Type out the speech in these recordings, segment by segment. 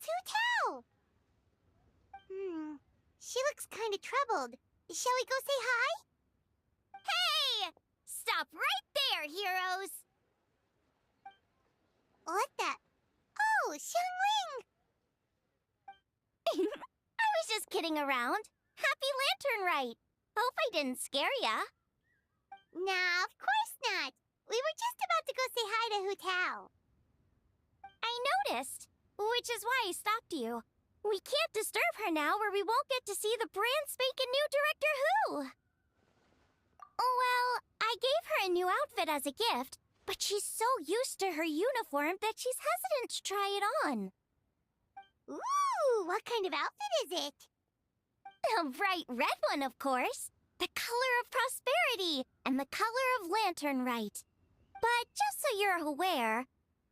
it's Hu Tao! She looks kind of troubled. Shall we go say hi? Hey! Stop right there, heroes! What the? Oh, Xiangling! I was just kidding around. Happy Lantern Rite. Hope I didn't scare ya. Nah, of course not. We were just about to go say hi to Hu Tao. I noticed, which is why I stopped you. We can't disturb her now or we won't get to see the brand spanking new Director Who. Well, I gave her a new outfit as a gift, but she's so used to her uniform that she's hesitant to try it on. Ooh, what kind of outfit is it? A bright red one, of course. The color of prosperity and the color of Lantern Rite. But just so you're aware,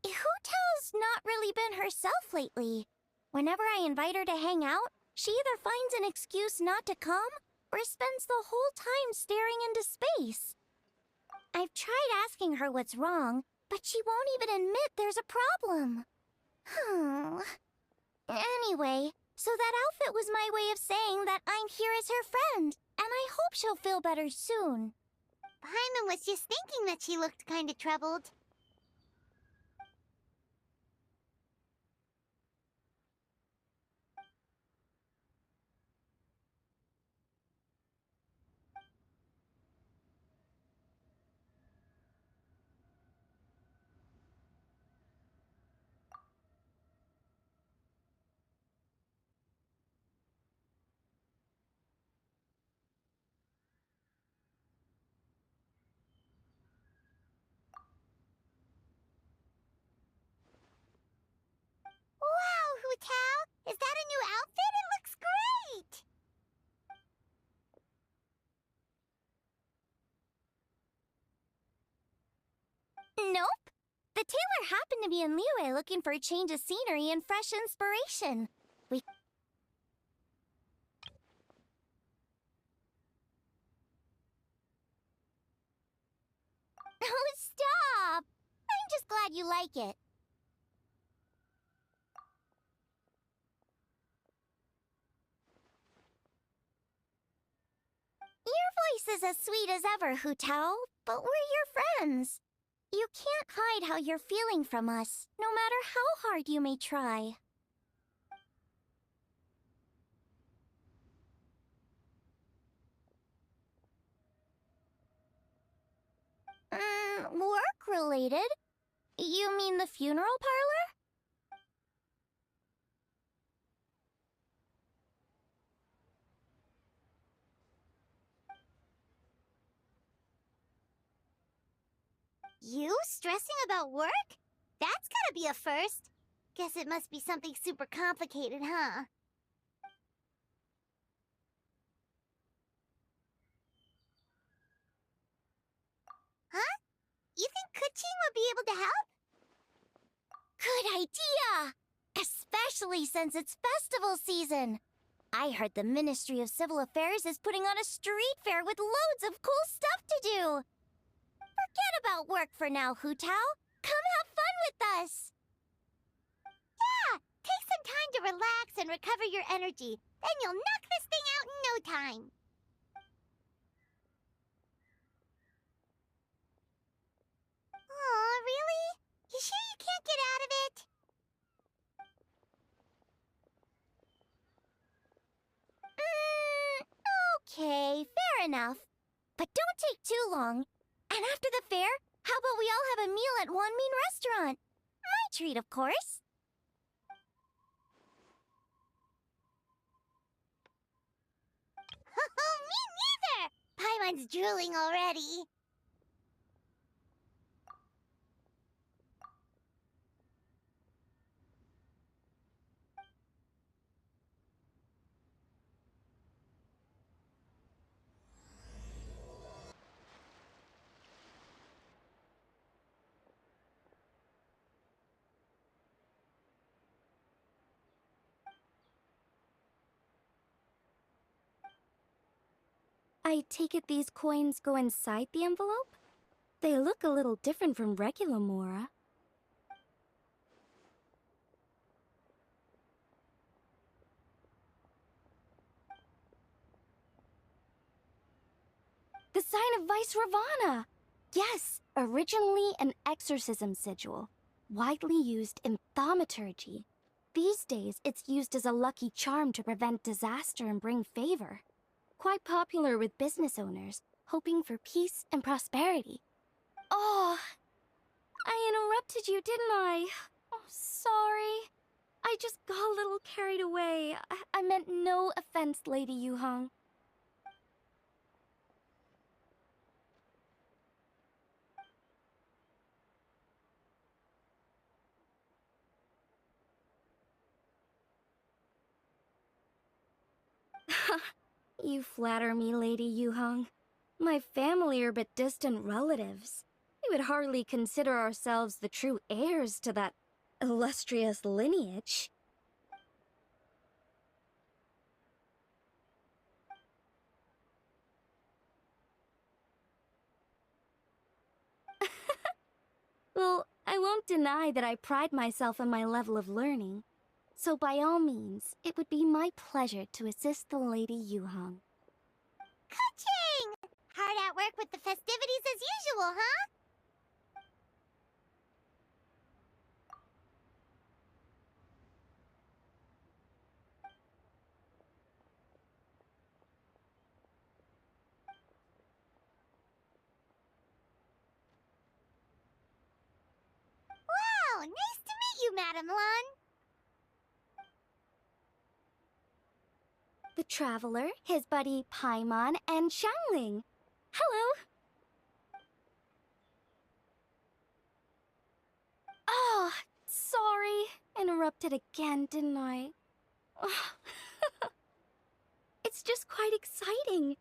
Hu Tao's not really been herself lately. Whenever I invite her to hang out, she either finds an excuse not to come or spends the whole time staring into space. I've tried asking her what's wrong, but she won't even admit there's a problem. Anyway, so that outfit was my way of saying that I'm here as her friend, and I hope she'll feel better soon. Paimon was just thinking that she looked kind of troubled. Wow, Hu Tao! Is that a new outfit? It looks great! Nope. The tailor happened to be in Liyue looking for a change of scenery and fresh inspiration. Oh, stop! I'm just glad you like it. Your voice is as sweet as ever, Hu Tao, but we're your friends. You can't hide how you're feeling from us, no matter how hard you may try. Work-related? You mean the funeral parlor? You stressing about work? That's gotta be a first. Guess it must be something super complicated, huh? Huh? You think Kuching would be able to help? Good idea! Especially since it's festival season. I heard the Ministry of Civil Affairs is putting on a street fair with loads of cool stuff to do. Forget about work for now, Hu Tao. Come have fun with us. Yeah, take some time to relax and recover your energy. Then you'll knock this thing out in no time. Aw, really? You sure you can't get out of it? Okay, fair enough. But don't take too long. And after the fair, how about we all have a meal at Wanmin Restaurant? My treat, of course. Me neither! Paimon's drooling already. I take it these coins go inside the envelope? They look a little different from regular Mora. The sign of Vice Ravana! Yes, originally an exorcism sigil, widely used in thaumaturgy. These days, it's used as a lucky charm to prevent disaster and bring favor. Quite popular with business owners, hoping for peace and prosperity. Oh, I interrupted you, didn't I? Oh, sorry. I just got a little carried away. I meant no offense, Lady Yuhong. You flatter me, Lady Yuhong. My family are but distant relatives. We would hardly consider ourselves the true heirs to that illustrious lineage. Well, I won't deny that I pride myself on my level of learning. So by all means, it would be my pleasure to assist the Lady Yuhong. Ka-ching! Hard at work with the festivities as usual, huh? Wow, nice to meet you, Madam Lan. The Traveler, his buddy Paimon, and Xiangling. Hello! Oh, sorry. Interrupted again, didn't I? It's just quite exciting.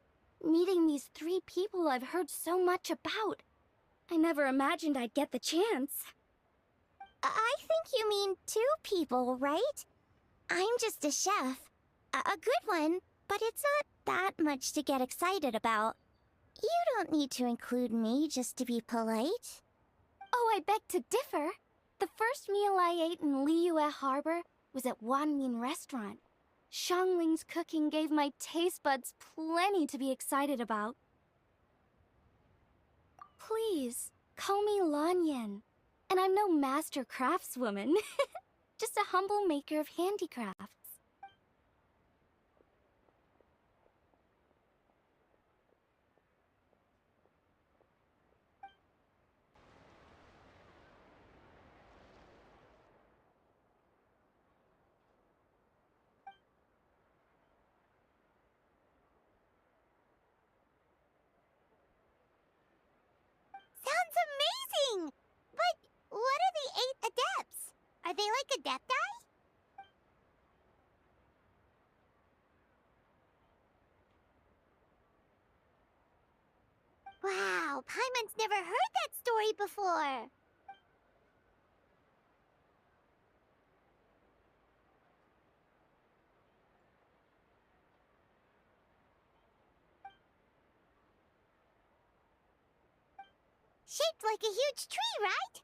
Meeting these 3 people I've heard so much about. I never imagined I'd get the chance. I think you mean 2 people, right? I'm just a chef. A good one, but it's not that much to get excited about. You don't need to include me just to be polite. Oh, I beg to differ. The first meal I ate in Liyue Harbor was at Wanmin Restaurant. Xiangling's cooking gave my taste buds plenty to be excited about. Please, call me Lanyan. And I'm no master craftswoman. Just a humble maker of handicrafts. Sounds amazing! But what are the 8 Adepts? Are they like Adepti? Wow, Paimon's never heard that story before. Shaped like a huge tree, right?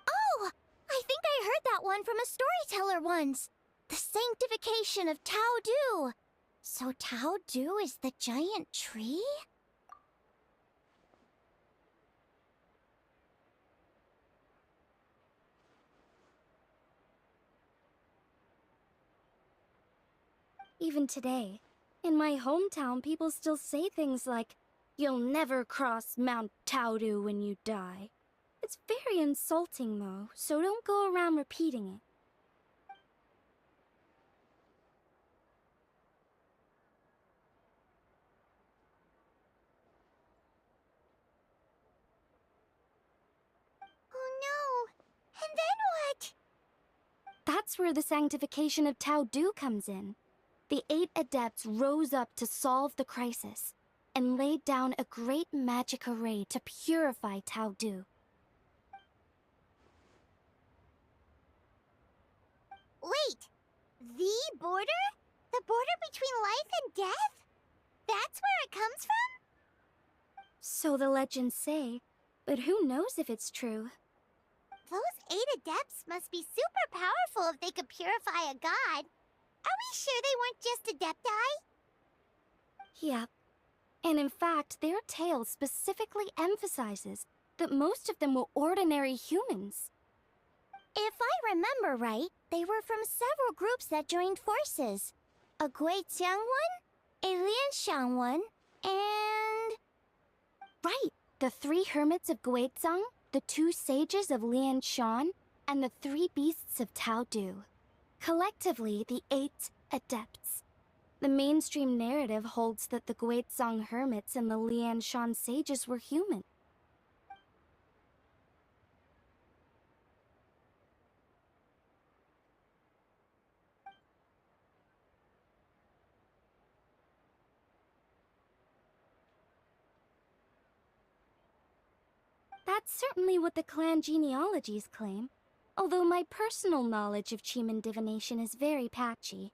Oh! I think I heard that one from a storyteller once. The sanctification of Tao Du. So Tao Du is the giant tree? Even today, in my hometown, people still say things like, "You'll never cross Mount Taodu when you die." It's very insulting, though, so don't go around repeating it. Oh no! And then what? That's where the sanctification of Tao Du comes in. The 8 Adepts rose up to solve the crisis, and laid down a great magic array to purify Tao Du. Wait! The border? The border between life and death? That's where it comes from? So the legends say, but who knows if it's true? Those 8 Adepts must be super powerful if they could purify a god. Are we sure they weren't just Adepti? Yep. And in fact, their tale specifically emphasizes that most of them were ordinary humans. If I remember right, they were from several groups that joined forces. A Guixiang one, a Lianxiang one, and... Right! The 3 hermits of Guizhang, the 2 sages of Lianshan, and the 3 beasts of Taodu. Collectively, the 8 Adepts. The mainstream narrative holds that the Guizhang hermits and the Lianshan sages were human. That's certainly what the clan genealogies claim, although my personal knowledge of Chiman divination is very patchy.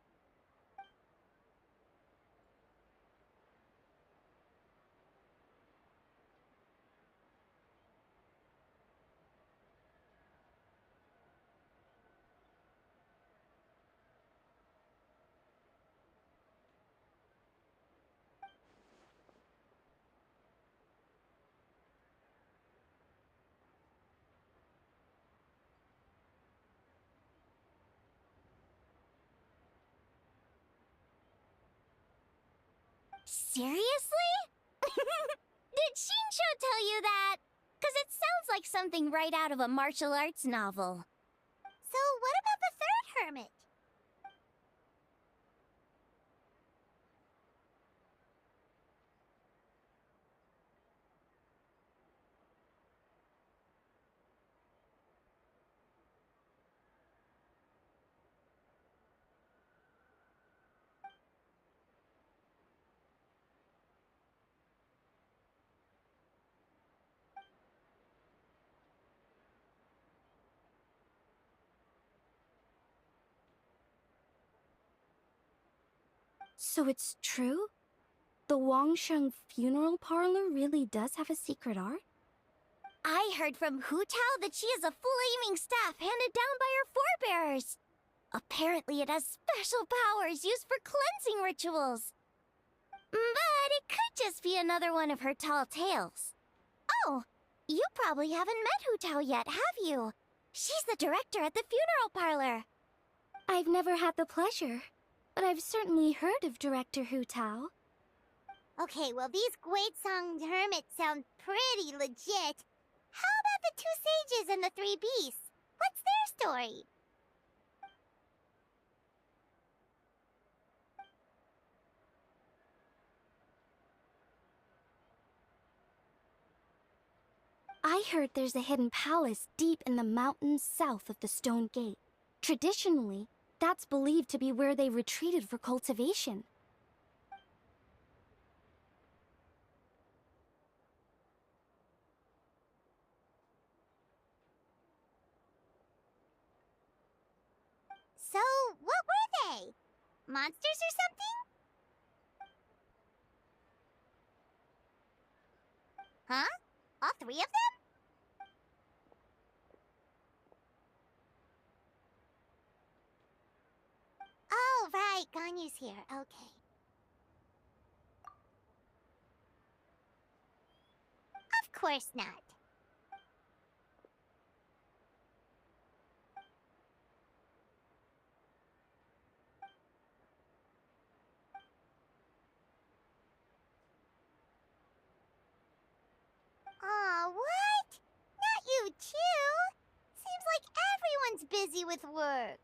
Seriously? Did Shinsho tell you that? 'Cause it sounds like something right out of a martial arts novel. So what about the 3rd hermit? So it's true? The Wangsheng funeral parlor really does have a secret art? I heard from Hu Tao that she has a flaming staff handed down by her forebears. Apparently it has special powers used for cleansing rituals. But it could just be another one of her tall tales. Oh, you probably haven't met Hu Tao yet, have you? She's the director at the funeral parlor. I've never had the pleasure, but I've certainly heard of Director Hu Tao. Okay, well these Guizhang hermits sound pretty legit. How about the 2 sages and the 3 beasts? What's their story? I heard there's a hidden palace deep in the mountains south of the Stone Gate. Traditionally, that's believed to be where they retreated for cultivation. So, what were they? Monsters or something? Huh? All 3 of them? Oh, right, Ganyu's here. Okay. Of course not. Aw, what? Not you too? Seems like everyone's busy with work.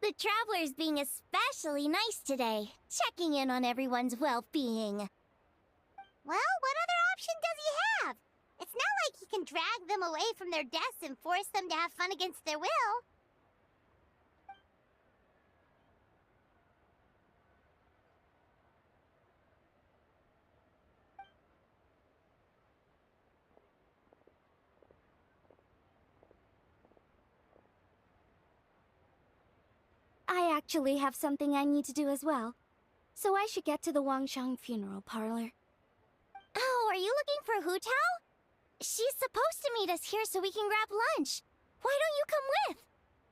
The traveler's being especially nice today, checking in on everyone's well-being. Well, what other option does he have? It's not like he can drag them away from their desks and force them to have fun against their will. actually have something I need to do as well. So I should get to the Wangshang funeral parlor. Oh, are you looking for Hu Tao? She's supposed to meet us here so we can grab lunch. Why don't you come with?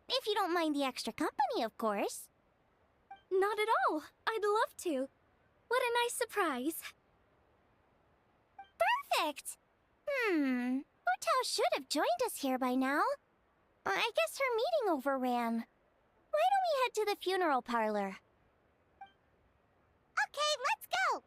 If you don't mind the extra company, of course. Not at all. I'd love to. What a nice surprise. Perfect! Hu Tao should have joined us here by now. I guess her meeting overran. Why don't we head to the funeral parlor? Okay, let's go!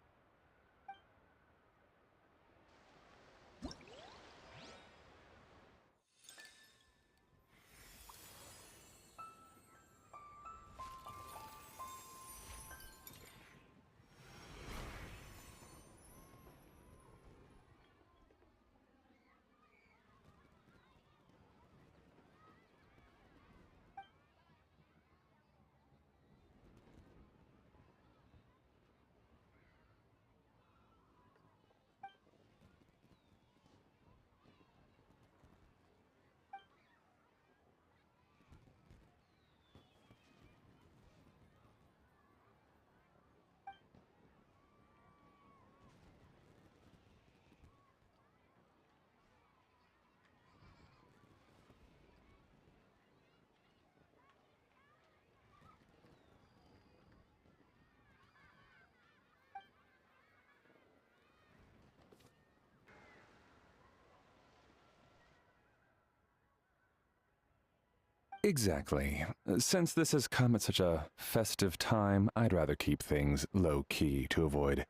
Exactly. Since this has come at such a festive time, I'd rather keep things low-key to avoid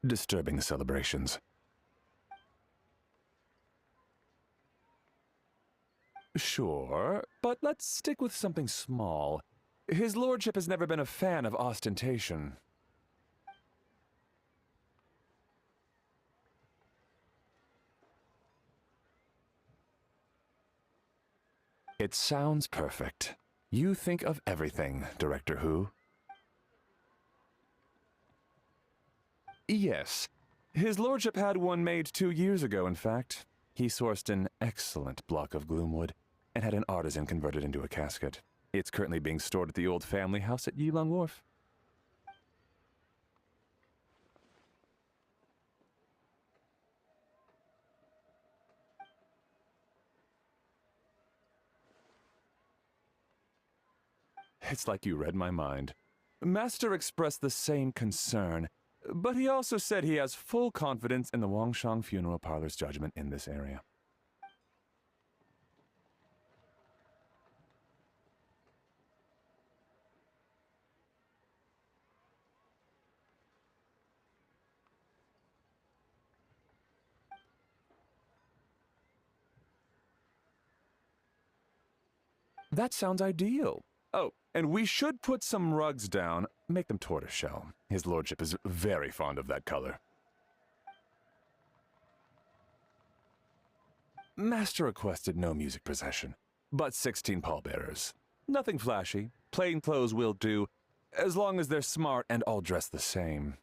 disturbing the celebrations. Sure, but let's stick with something small. His lordship has never been a fan of ostentation. It sounds perfect. You think of everything, Director Hu. Yes. His lordship had one made 2 years ago, in fact. He sourced an excellent block of gloomwood and had an artisan convert it into a casket. It's currently being stored at the old family house at Yilong Wharf. It's like you read my mind. Master expressed the same concern, but he also said he has full confidence in the Wangshang funeral parlor's judgment in this area. That sounds ideal. Oh, and we should put some rugs down. Make them tortoiseshell. His lordship is very fond of that color. Master requested no music procession, but 16 pallbearers. Nothing flashy. Plain clothes will do, as long as they're smart and all dressed the same.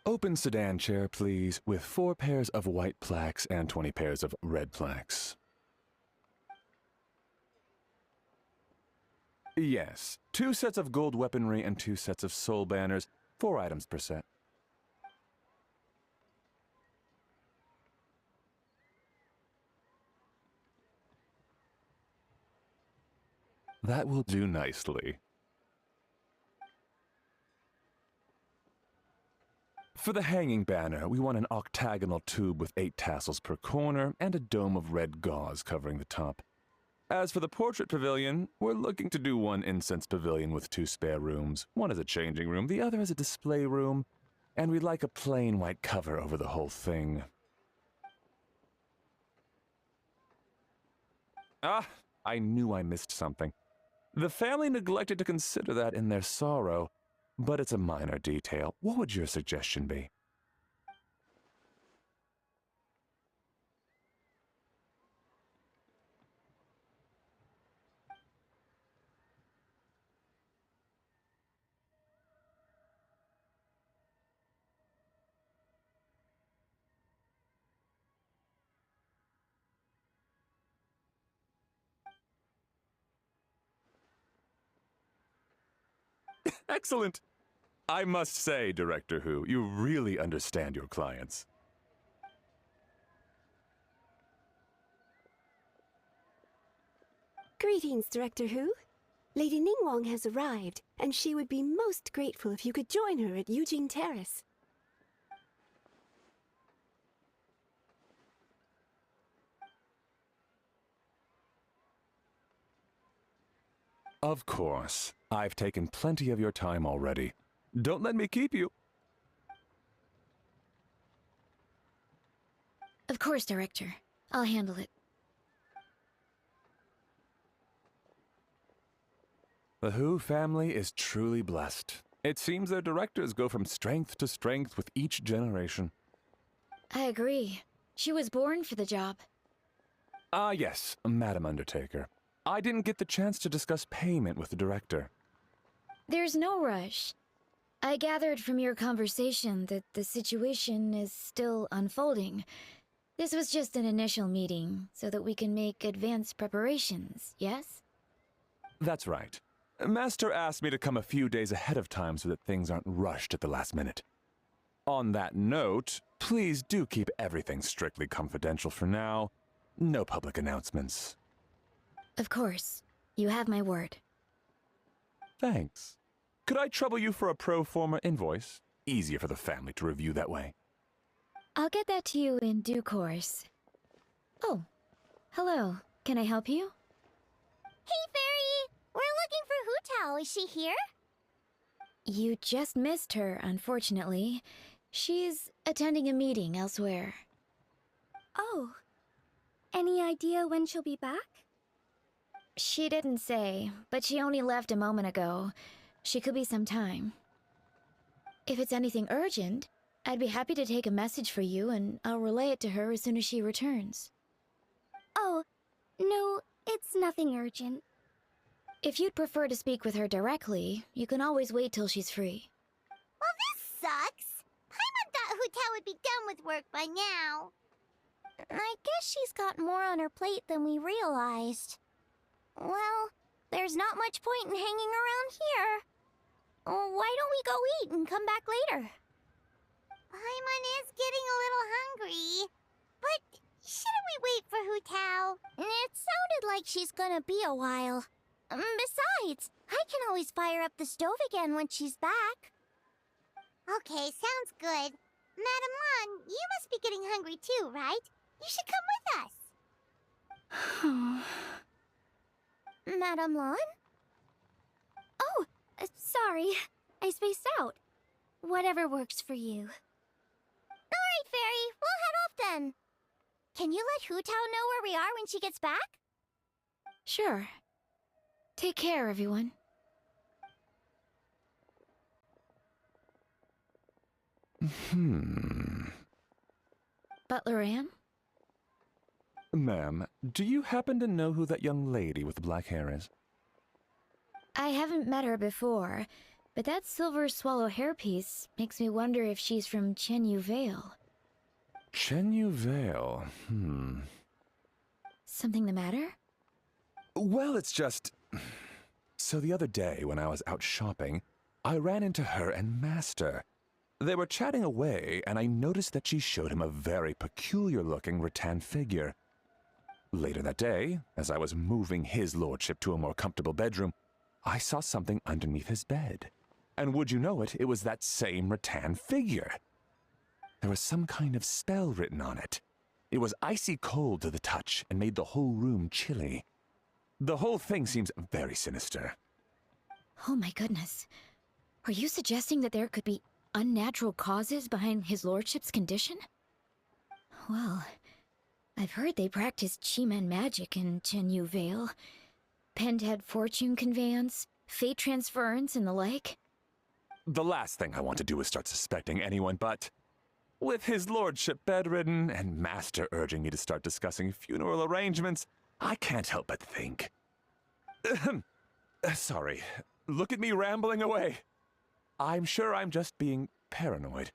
Open sedan chair, please, with 4 pairs of white plaques and 20 pairs of red plaques. Yes, 2 sets of gold weaponry and 2 sets of soul banners, 4 items per set. That will do nicely. For the hanging banner, we want an octagonal tube with 8 tassels per corner and a dome of red gauze covering the top. As for the portrait pavilion, we're looking to do one incense pavilion with 2 spare rooms. One is a changing room, the other is a display room, and we'd like a plain white cover over the whole thing. Ah, I knew I missed something. The family neglected to consider that in their sorrow, but it's a minor detail. What would your suggestion be? Excellent. I must say, Director Who, you really understand your clients. Greetings, Director Who. Lady Ningguang has arrived, and she would be most grateful if you could join her at Eugene Terrace. Of course. I've taken plenty of your time already. Don't let me keep you. Of course, Director. I'll handle it. The Who family is truly blessed. It seems their directors go from strength to strength with each generation. I agree. She was born for the job. Ah, yes, Madam Undertaker. I didn't get the chance to discuss payment with the director. There's no rush. I gathered from your conversation that the situation is still unfolding. This was just an initial meeting, so that we can make advanced preparations, yes? That's right. Master asked me to come a few days ahead of time so that things aren't rushed at the last minute. On that note, please do keep everything strictly confidential for now. No public announcements. Of course. You have my word. Thanks. Could I trouble you for a pro forma invoice? Easier for the family to review that way. I'll get that to you in due course. Oh, hello. Can I help you? Hey, Fairy! We're looking for Hu Tao. Is she here? You just missed her, unfortunately. She's attending a meeting elsewhere. Oh. Any idea when she'll be back? She didn't say, but she only left a moment ago. She could be some time. If it's anything urgent, I'd be happy to take a message for you, and I'll relay it to her as soon as she returns. Oh, no, it's nothing urgent. If you'd prefer to speak with her directly, you can always wait till she's free. Well, this sucks. Paimon thought Hu Tao would be done with work by now. I guess she's got more on her plate than we realized. Well, there's not much point in hanging around here. Why don't we go eat and come back later? Paimon is getting a little hungry. But shouldn't we wait for Hu Tao? It sounded like she's gonna be a while. Besides, I can always fire up the stove again when she's back. Okay, sounds good. Madam Lan, you must be getting hungry too, right? You should come with us. Madam Lan? Oh, sorry. I spaced out. Whatever works for you. Alright, Fairy, we'll head off then. Can you let Hu Tao know where we are when she gets back? Sure. Take care, everyone. Butler Anne? Ma'am, do you happen to know who that young lady with the black hair is? I haven't met her before, but that silver swallow hairpiece makes me wonder if she's from Chenyu Vale. Chenyu Vale, Something the matter? Well, it's just... So the other day, when I was out shopping, I ran into her and Master. They were chatting away, and I noticed that she showed him a very peculiar-looking rattan figure. Later that day, as I was moving his lordship to a more comfortable bedroom, I saw something underneath his bed. And would you know it, it was that same rattan figure. There was some kind of spell written on it. It was icy cold to the touch and made the whole room chilly. The whole thing seems very sinister. Oh my goodness. Are you suggesting that there could be unnatural causes behind his lordship's condition? Well, I've heard they practice Chi-Man magic in Chenyu Vale. Pentad fortune conveyance, fate transference, and the like. The last thing I want to do is start suspecting anyone, but... with his lordship bedridden and Master urging me to start discussing funeral arrangements, I can't help but think. Sorry. Look at me rambling away. I'm sure I'm just being paranoid.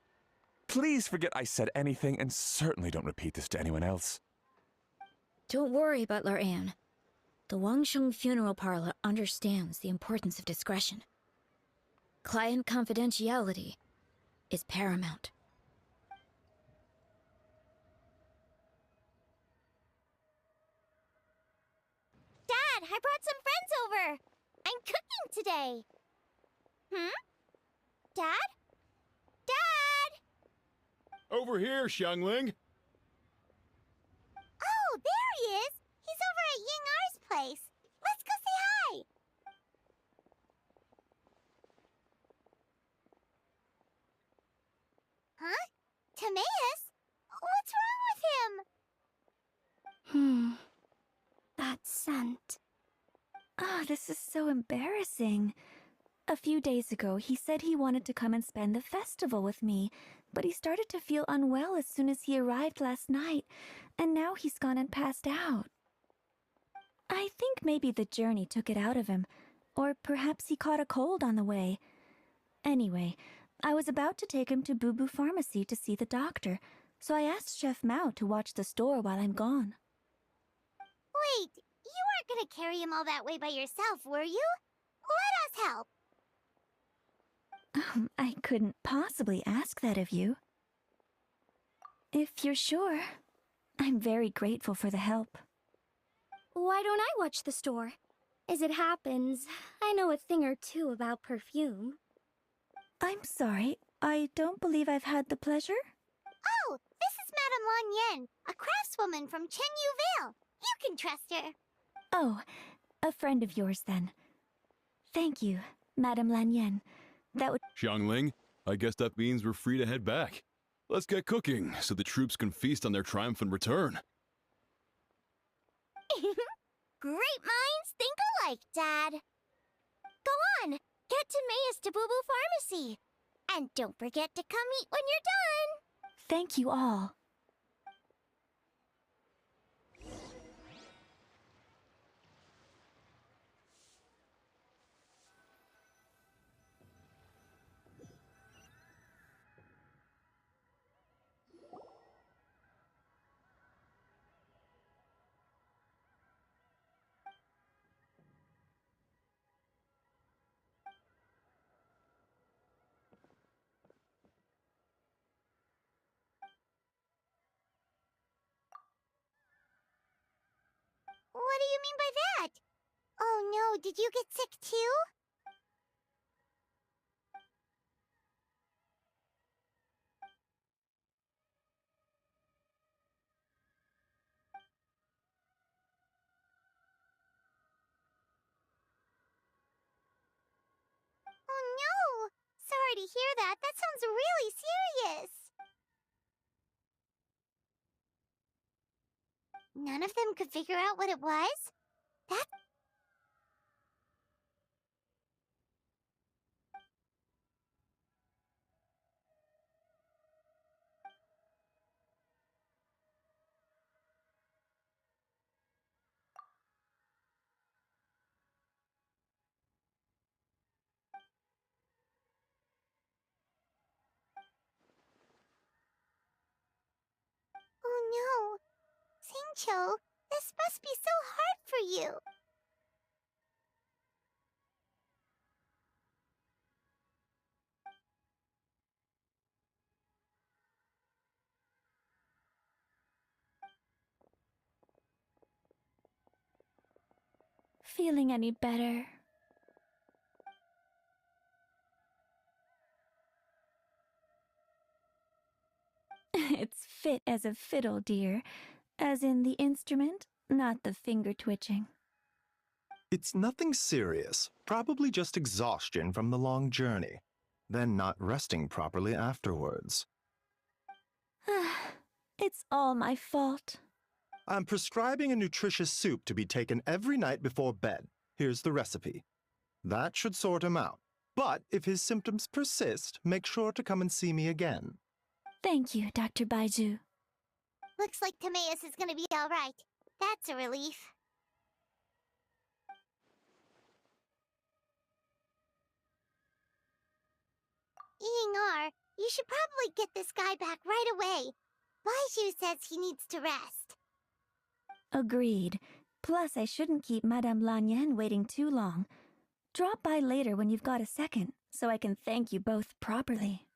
Please forget I said anything, and certainly don't repeat this to anyone else. Don't worry, Butler Anne. The Wangsheng Funeral Parlor understands the importance of discretion. Client confidentiality is paramount. Dad, I brought some friends over. I'm cooking today. Dad? Dad! Over here, Xiangling. Oh, there he is! He's over at Ying-Ar's place. Let's go say hi! Huh? Timaeus? What's wrong with him? That scent. Oh, this is so embarrassing. A few days ago, he said he wanted to come and spend the festival with me, but he started to feel unwell as soon as he arrived last night, and now he's gone and passed out. I think maybe the journey took it out of him, or perhaps he caught a cold on the way. Anyway, I was about to take him to Boo Boo Pharmacy to see the doctor, so I asked Chef Mao to watch the store while I'm gone. Wait, you weren't gonna carry him all that way by yourself, were you? Let us help! I couldn't possibly ask that of you. If you're sure, I'm very grateful for the help. Why don't I watch the store? As it happens, I know a thing or two about perfume. I'm sorry, I don't believe I've had the pleasure. Oh, this is Madame Lan Yen, a craftswoman from Chenyu Vale. You can trust her. Oh, a friend of yours then. Thank you, Madame Lan Yen. That would— Xiangling, I guess that means we're free to head back. Let's get cooking so the troops can feast on their triumphant return. Great minds think alike, Dad. Go on, get Timaeus to Boo Boo Pharmacy. And don't forget to come eat when you're done. Thank you all. What do you mean by that? Oh no, did you get sick too? Oh no! Sorry to hear that. That sounds really serious. None of them could figure out what it was? That... Oh no. Xingqiu, this must be so hard for you. Feeling any better? It's fit as a fiddle, dear. As in the instrument, not the finger twitching. It's nothing serious, probably just exhaustion from the long journey, then not resting properly afterwards. It's all my fault. I'm prescribing a nutritious soup to be taken every night before bed. Here's the recipe. That should sort him out. But if his symptoms persist, make sure to come and see me again. Thank you, Dr. Baizhu. Looks like Timaeus is gonna be alright. That's a relief. Ying-Ar, you should probably get this guy back right away. Baizhu says he needs to rest. Agreed. Plus, I shouldn't keep Madame Lan Yen waiting too long. Drop by later when you've got a second. so I can thank you both properly.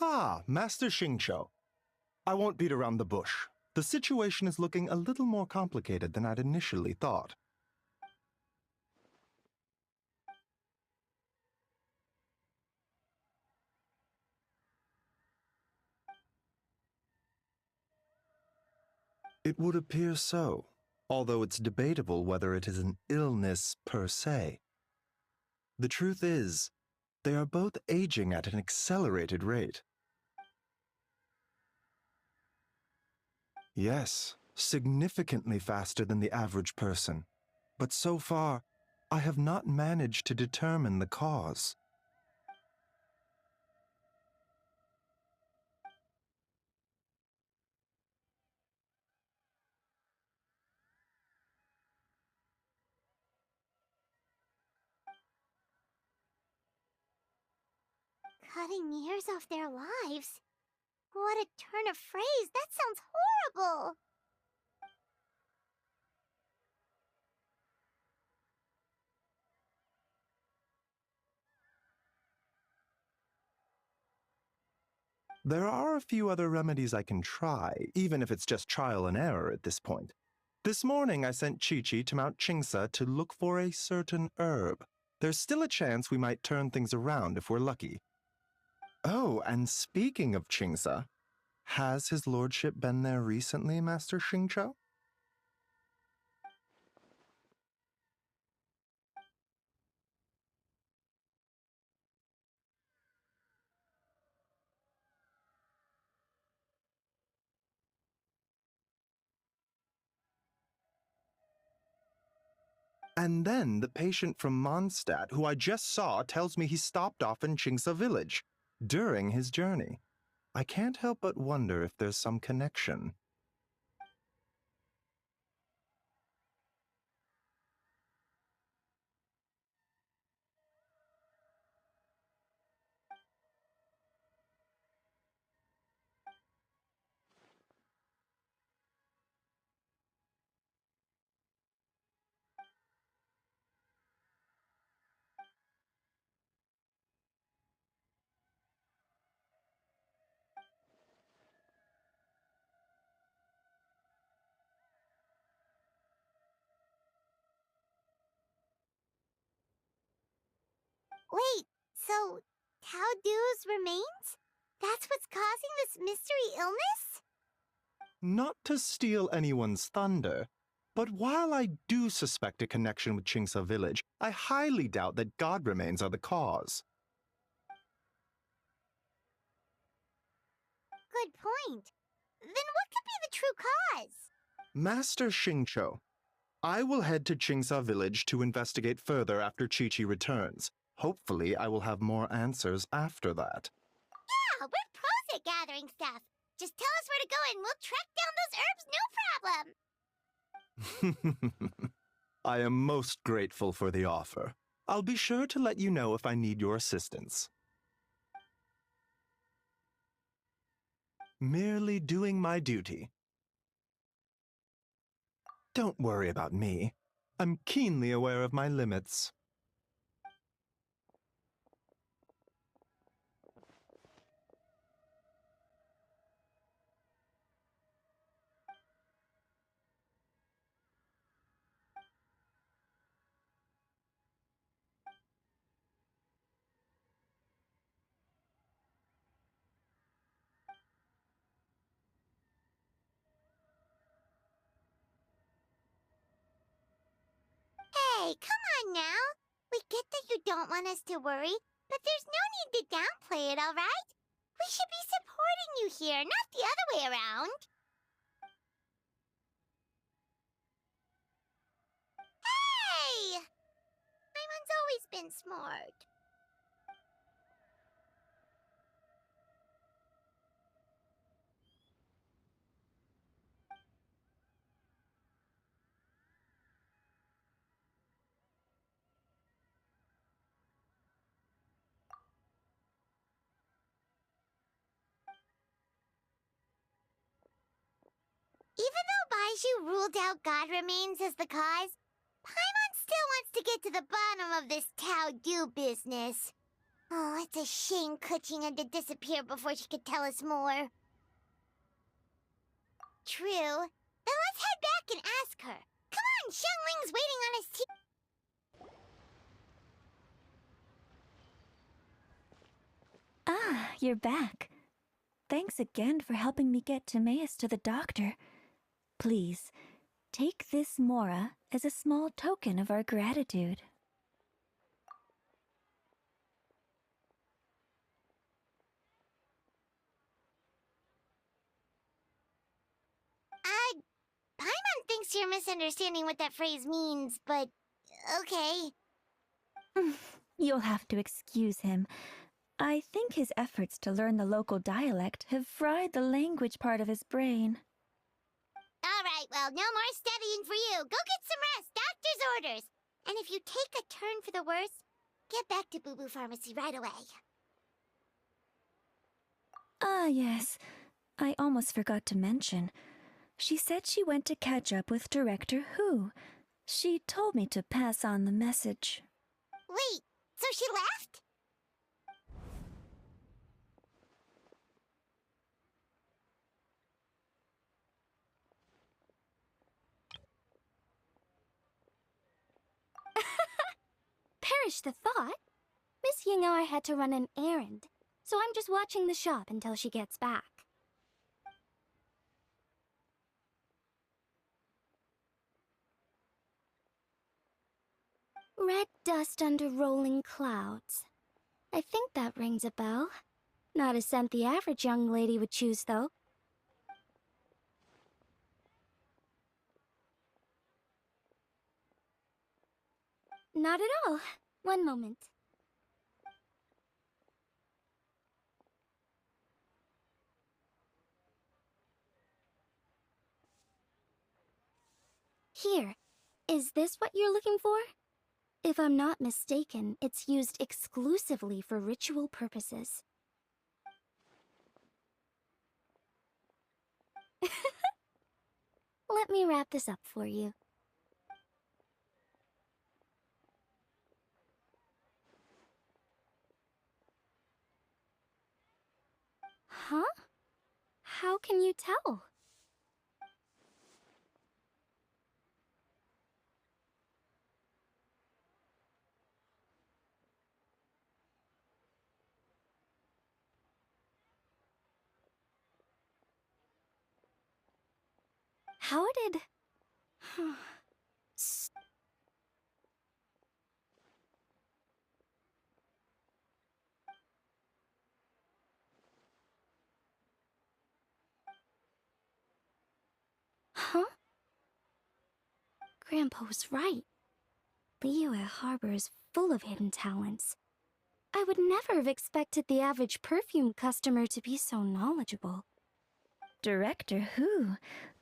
Ah, Master Xingqiu. I won't beat around the bush. The situation is looking a little more complicated than I'd initially thought. It would appear so, although it's debatable whether it is an illness per se. The truth is, they are both aging at an accelerated rate. Yes, significantly faster than the average person. But so far, I have not managed to determine the cause. Cutting years off their lives? What a turn of phrase! That sounds horrible! There are a few other remedies I can try, even if it's just trial and error at this point. This morning I sent Chi-Chi to Mount Qingsa to look for a certain herb. There's still a chance we might turn things around if we're lucky. Oh, and speaking of Qingsa, has his lordship been there recently, Master Xingqiu? And then the patient from Mondstadt, who I just saw, tells me he stopped off in Qingsa village during his journey. I can't help but wonder if there's some connection. Wait, so Tao Du's remains? That's what's causing this mystery illness? Not to steal anyone's thunder, but while I do suspect a connection with Qingsa village, I highly doubt that god remains are the cause. Good point. Then what could be the true cause? Master Xingqiu, I will head to Qingsa village to investigate further after Chi-Chi returns. Hopefully, I will have more answers after that. Yeah, we're pros at gathering stuff. Just tell us where to go and we'll track down those herbs, no problem. I am most grateful for the offer. I'll be sure to let you know if I need your assistance. Merely doing my duty. Don't worry about me. I'm keenly aware of my limits. Hey, come on now. We get that you don't want us to worry, but there's no need to downplay it, alright? We should be supporting you here, not the other way around. Hey! Paimon's always been smart. as you ruled out God remains as the cause, Paimon still wants to get to the bottom of this Tao Do business. Oh, it's a shame Kuching had to disappear before she could tell us more. True. Then let's head back and ask her. Come on, Xiangling's waiting on us too. Ah, you're back. Thanks again for helping me get Timaeus to the doctor. Please, take this Mora as a small token of our gratitude. Paimon thinks you're misunderstanding what that phrase means, but okay. You'll have to excuse him. I think his efforts to learn the local dialect have fried the language part of his brain. All right, well, no more studying for you. Go get some rest. Doctor's orders. And if you take a turn for the worse, get back to Boo Boo Pharmacy right away. Ah, yes. I almost forgot to mention. She said she went to catch up with Director Hu. She told me to pass on the message. Wait, so she left? Perish the thought. Miss Ying'ar had to run an errand, so I'm just watching the shop until she gets back. Red dust under rolling clouds. I think that rings a bell. Not a scent the average young lady would choose, though. Not at all. One moment. Here. Is this what you're looking for? If I'm not mistaken, it's used exclusively for ritual purposes. Let me wrap this up for you. Huh? How can you tell? How did... Huh? Grandpa was right. Liyue Harbor is full of hidden talents. I would never have expected the average perfume customer to be so knowledgeable. Director Hu,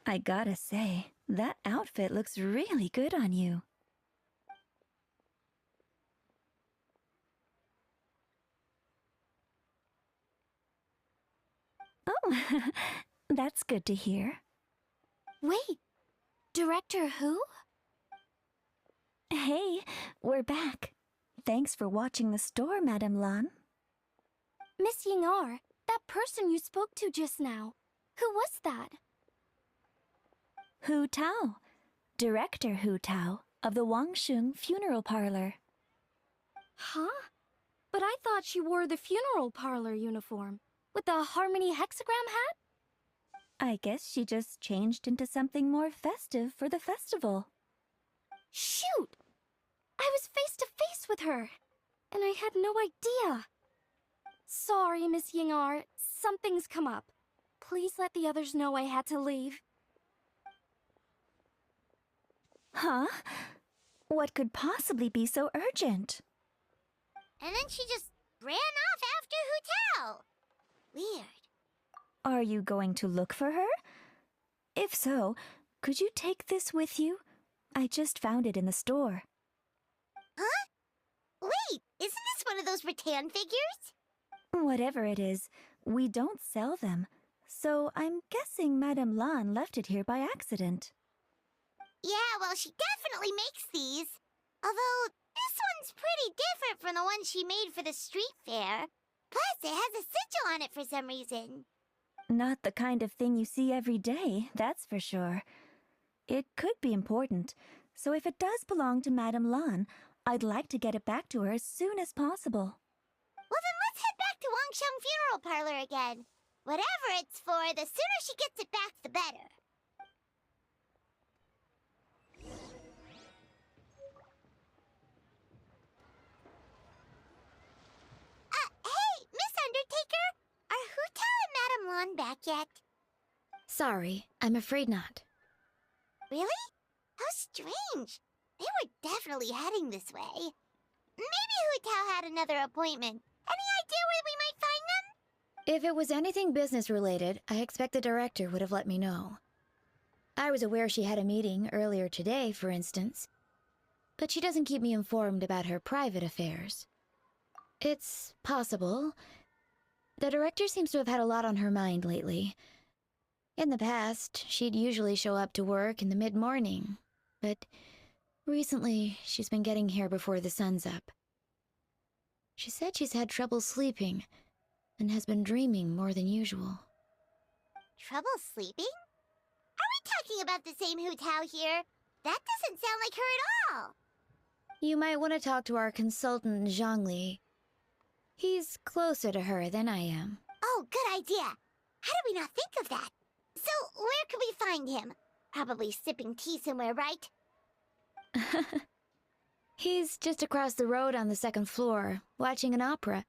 I gotta say, that outfit looks really good on you. Oh, that's good to hear. Wait, Director Hu? Hey, we're back. Thanks for watching the store, Madame Lan. Miss Ying'ar, that person you spoke to just now, who was that? Hu Tao, Director Hu Tao of the Wangsheng Funeral Parlor. Huh? But I thought she wore the funeral parlor uniform, with the Harmony hexagram hat? I guess she just changed into something more festive for the festival. Shoot! I was face to face with her, and I had no idea. Sorry, Miss Ying'ar, something's come up. Please let the others know I had to leave. Huh? What could possibly be so urgent? And then she just ran off after Hu Tao. Weird. Are you going to look for her? If so, could you take this with you? I just found it in the store. Huh? Wait, isn't this one of those rattan figures? Whatever it is, we don't sell them. So I'm guessing Madame Lan left it here by accident. Yeah, well, she definitely makes these. Although, this one's pretty different from the one she made for the street fair. Plus, it has a sigil on it for some reason. Not the kind of thing you see every day, that's for sure. It could be important, so if it does belong to Madame Lan, I'd like to get it back to her as soon as possible. Well, then let's head back to Wangsheng Funeral Parlor again. Whatever it's for, the sooner she gets it back, the better. Hey, Miss Undertaker! Are Hu Tao and Madame Lan back yet? Sorry, I'm afraid not. Really? How strange. They were definitely heading this way. Maybe Hu Tao had another appointment. Any idea where we might find them? If it was anything business related, I expect the director would have let me know. I was aware she had a meeting earlier today, for instance. But she doesn't keep me informed about her private affairs. It's possible. The director seems to have had a lot on her mind lately. In the past, she'd usually show up to work in the mid-morning, but recently she's been getting here before the sun's up. She said she's had trouble sleeping and has been dreaming more than usual. Trouble sleeping? Are we talking about the same Hu Tao here? That doesn't sound like her at all. You might want to talk to our consultant, Zhongli. He's closer to her than I am. Oh, good idea. How did we not think of that? So, where could we find him? Probably sipping tea somewhere, right? He's just across the road on the second floor, watching an opera.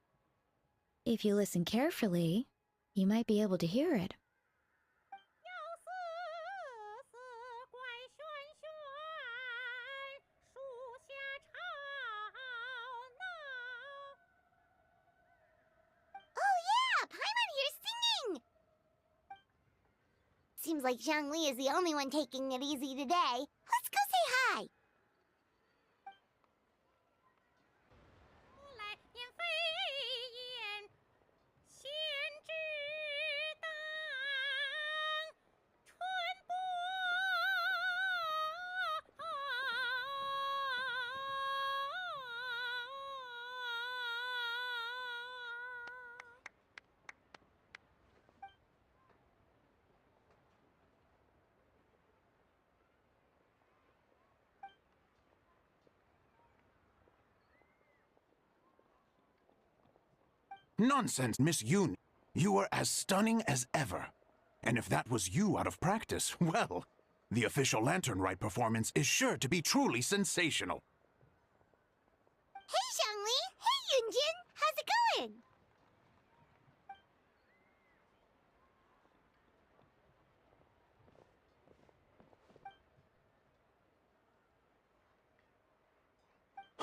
If you listen carefully, you might be able to hear it. Oh yeah, Paimon here's singing! Seems like Zhongli is the only one taking it easy today. Let's go say hi! Nonsense, Miss Yoon. You were as stunning as ever. And if that was you out of practice, well, the official Lantern Rite performance is sure to be truly sensational. Hey, Zhongli! Hey, Yunjin! How's it going?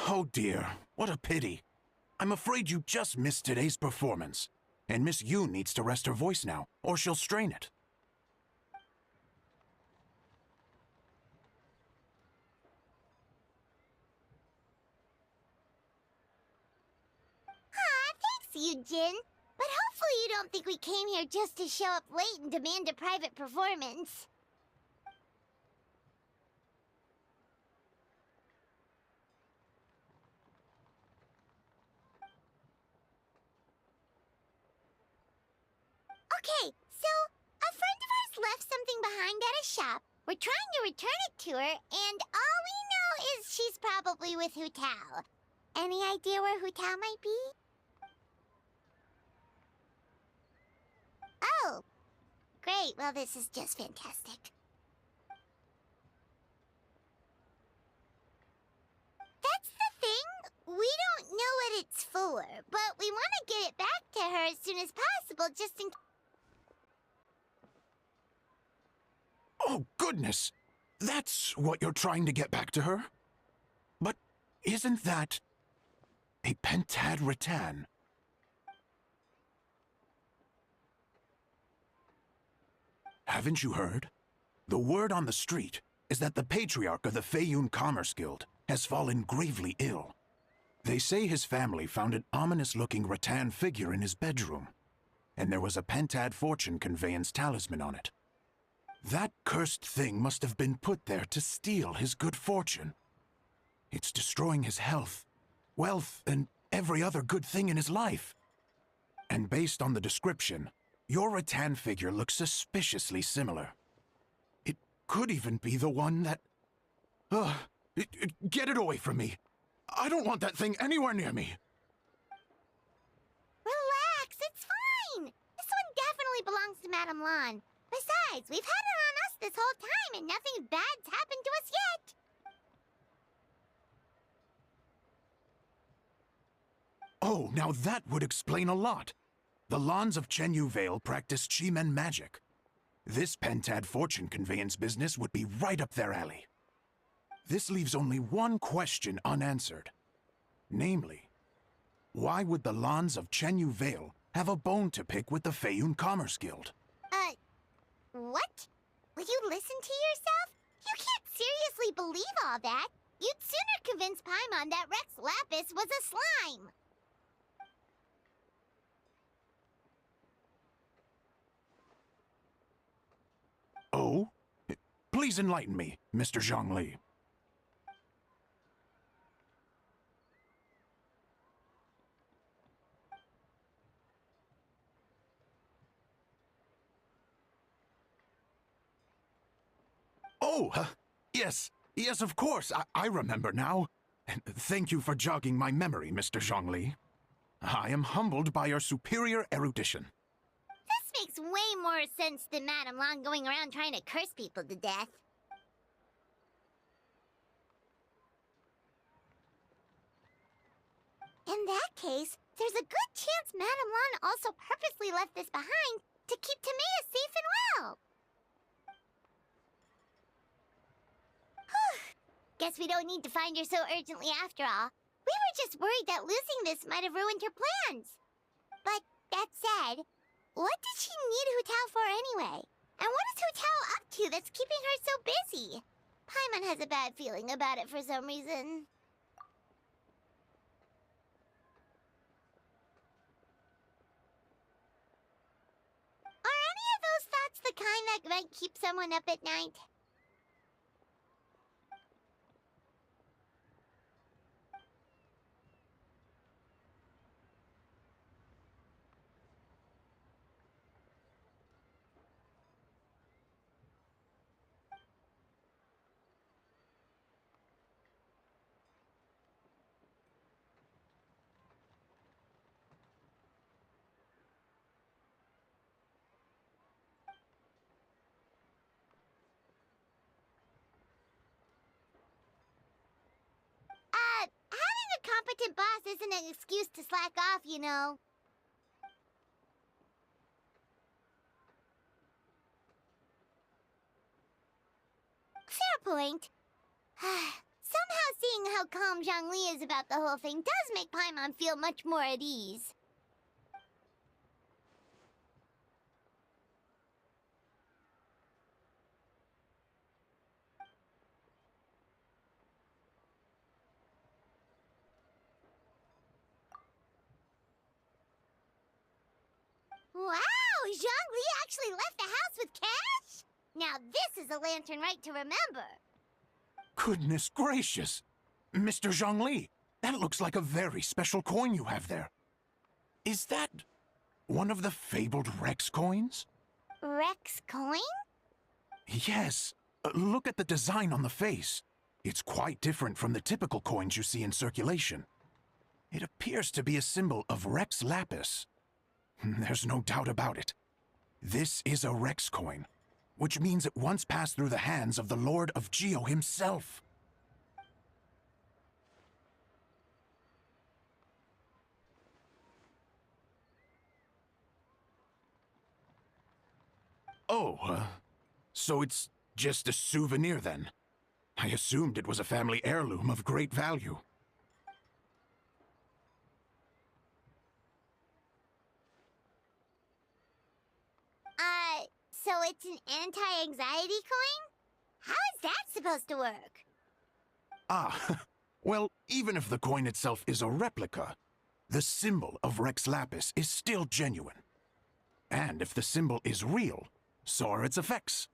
Oh dear, what a pity. I'm afraid you just missed today's performance. And Miss Yoon needs to rest her voice now, or she'll strain it. Thanks, Yunjin. But hopefully you don't think we came here just to show up late and demand a private performance. Okay, so a friend of ours left something behind at a shop. We're trying to return it to her, and all we know is she's probably with Hu Tao. Any idea where Hu Tao might be? Oh, great. Well, this is just fantastic. That's the thing. We don't know what it's for, but we want to get it back to her as soon as possible, just in case. Oh, goodness! That's what you're trying to get back to her? But isn't that a pentad rattan? Haven't you heard? The word on the street is that the patriarch of the Feiyun Commerce Guild has fallen gravely ill. They say his family found an ominous-looking rattan figure in his bedroom, and there was a pentad fortune conveyance talisman on it. That cursed thing must have been put there to steal his good fortune. It's destroying his health, wealth, and every other good thing in his life. And based on the description, your rattan figure looks suspiciously similar. It could even be the one that... get it away from me. I don't want that thing anywhere near me. Relax, it's fine. This one definitely belongs to Madame Lan. Besides, we've had it on us this whole time and nothing bad's happened to us yet. Oh, now that would explain a lot. The Lans of Chenyu Vale practice Chi-Men magic. This Pentad fortune conveyance business would be right up their alley. This leaves only one question unanswered. Namely, why would the Lans of Chenyu Vale have a bone to pick with the Feiyun Commerce Guild? What? Will you listen to yourself? You can't seriously believe all that. You'd sooner convince Paimon that Rex Lapis was a slime. Oh? Please enlighten me, Mr. Zhongli. Oh, yes, of course, I remember now. Thank you for jogging my memory, Mr. Zhongli. I am humbled by your superior erudition. This makes way more sense than Madame Lan going around trying to curse people to death. In that case, there's a good chance Madame Lan also purposely left this behind to keep Timea safe and well. Guess we don't need to find her so urgently after all. We were just worried that losing this might have ruined her plans. But that said, what did she need Hu Tao for anyway? And what is Hu Tao up to that's keeping her so busy? Paimon has a bad feeling about it for some reason. Are any of those thoughts the kind that might keep someone up at night? Having a competent boss isn't an excuse to slack off, you know. Fair point. Somehow seeing how calm Zhongli is about the whole thing does make Paimon feel much more at ease. Wow! Zhongli actually left the house with cash? Now this is a lantern right to remember. Goodness gracious! Mr. Zhongli, that looks like a very special coin you have there. Is that one of the fabled Rex coins? Rex coin? Yes. Look at the design on the face. It's quite different from the typical coins you see in circulation. It appears to be a symbol of Rex Lapis. There's no doubt about it. This is a Rex coin, which means it once passed through the hands of the Lord of Geo himself. Oh, so it's just a souvenir then? I assumed it was a family heirloom of great value. So it's an anti-anxiety coin? How is that supposed to work? Ah, well, even if the coin itself is a replica, the symbol of Rex Lapis is still genuine. And if the symbol is real, so are its effects.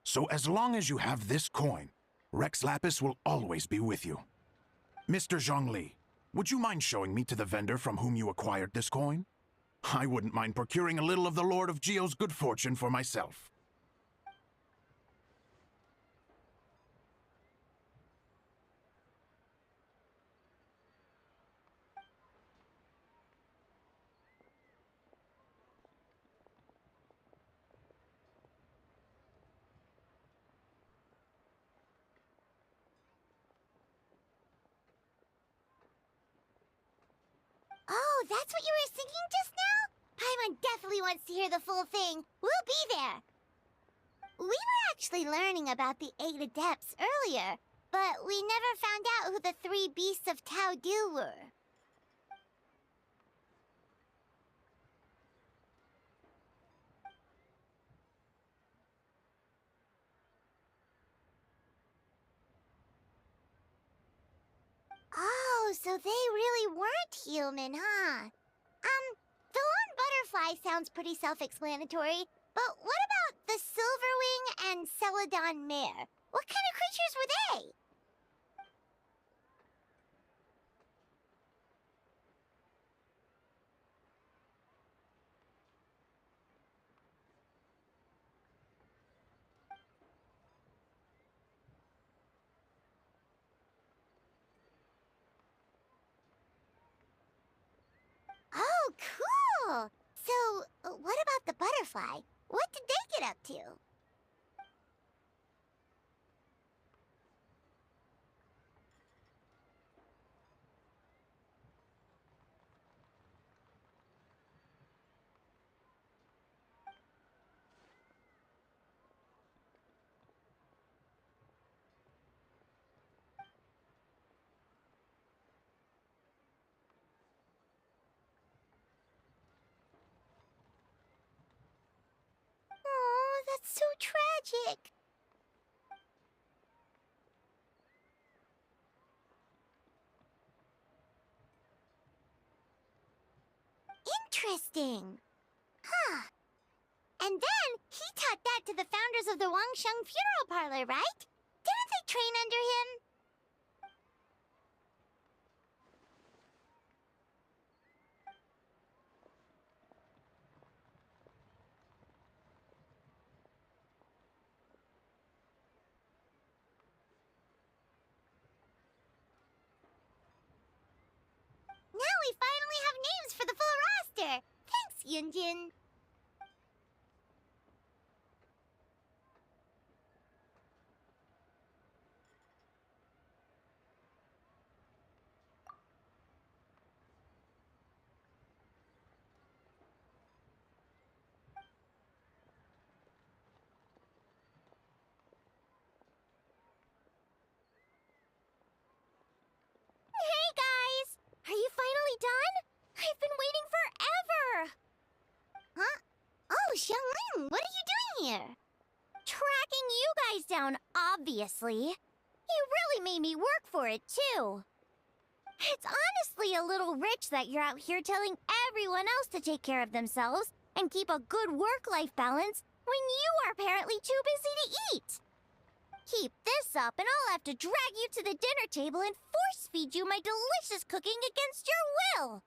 So as long as you have this coin, Rex Lapis will always be with you. Mr. Zhongli, would you mind showing me to the vendor from whom you acquired this coin? I wouldn't mind procuring a little of the Lord of Geo's good fortune for myself. Oh, that's what you were singing just now? Paimon definitely wants to hear the full thing. We'll be there. We were actually learning about the 8 Adepts earlier, but we never found out who the 3 beasts of Tao Du were. Oh, so they really weren't human, huh? The lone butterfly sounds pretty self-explanatory, but what about the Silverwing and Celadon mare? What kind of creatures were they? Oh, cool! So, what about the butterfly? What did they get up to? Oh, that's so tragic. Interesting. Huh. And then he taught that to the founders of the Wangsheng Funeral Parlor, right? Didn't they train under him? Now we finally have names for the full roster. Thanks, Yunjin. Hey guys! Are you finally done? I've been waiting forever! Huh? Oh, Xiangling, what are you doing here? Tracking you guys down, obviously. You really made me work for it, too. It's honestly a little rich that you're out here telling everyone else to take care of themselves and keep a good work-life balance when you are apparently too busy to eat. Keep this up and I'll have to drag you to the dinner table and force-feed you my delicious cooking against your will.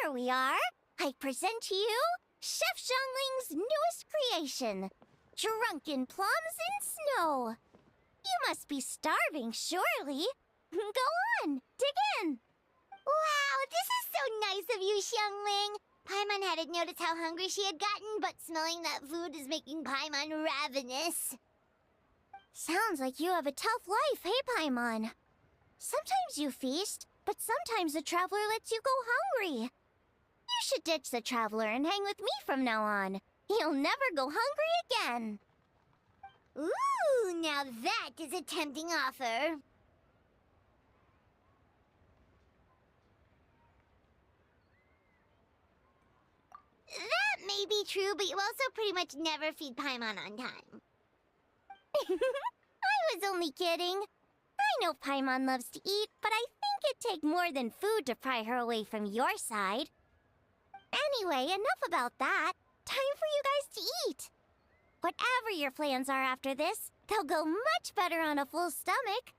Here we are. I present to you Chef Xiangling's newest creation, Drunken Plums in Snow. You must be starving, surely. Go on, dig in. Wow, this is so nice of you, Xiangling. Paimon hadn't noticed how hungry she had gotten, but smelling that food is making Paimon ravenous. Sounds like you have a tough life, hey, Paimon? Sometimes you feast, but sometimes the traveler lets you go hungry. You should ditch the traveler and hang with me from now on. You'll never go hungry again. Ooh, now that is a tempting offer. That may be true, but you also pretty much never feed Paimon on time. I was only kidding. I know Paimon loves to eat, but I think it'd take more than food to pry her away from your side. Anyway, enough about that. Time for you guys to eat. Whatever your plans are after this, They'll go much better on a full stomach.